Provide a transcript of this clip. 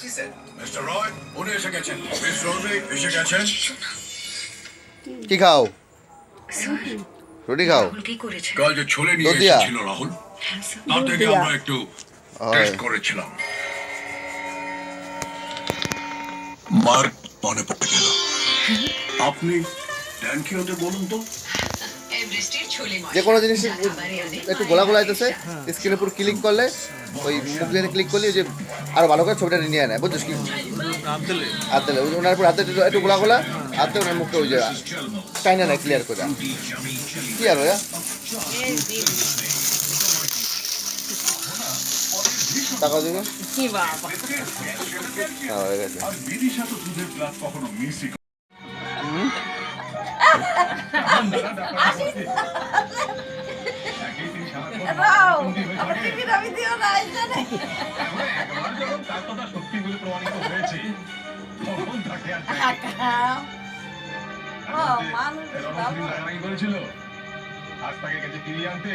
Mister রয় উনি এসে গেছেন। মিস রোজি এসে গেছেন। কি খাও? স্যার রুটি খাও? রাহুল কি করেছে? কাল যে ছোলে নিয়ে দুধিয়া? এসেছিল রাহুল, হ্যাঁ স্যার। তার থেকে দুধিয়া। আমরা একটু টেস্ট করেছিলাম। মার্ক মনে পড়ে গেল। আপনি থ্যাংক ইউ বলুন তো। এভারেস্টের ছোলে মশলা যে কোনো জিনিস যা খাবারে আনে একটু মায়ের গোলা গোলা হাতের আইতেছে, স্বাদ। স্ক্রিনের উপর ক্লিক করলে ওই মুখ দিয়ে ক্লিক করলে যে আরো ভালো করে ছবিটা নিয়ে নেয়, বুঝছিস কি? হাত দিলে ওনার উপর হাতে একটু গোলা গোলা হাতে ওনার মুখটা ওই যে চাইনা না ক্লিয়ার করে কি আর ভাইয়া টাকা দিবে। কি বাবা হ্যাঁ হয়ে গেছে। আর বিদিশা তো দুধের গ্লাস কখনো মিসই রাও টিকিট আমি দিও না এইখানে সত্যি বলে প্রমাণিত হয়েছে। তখন তাকে আর ও মানুষ ভালো করেছিল আজ তাকে কাছে ফিরিয়ে আনতে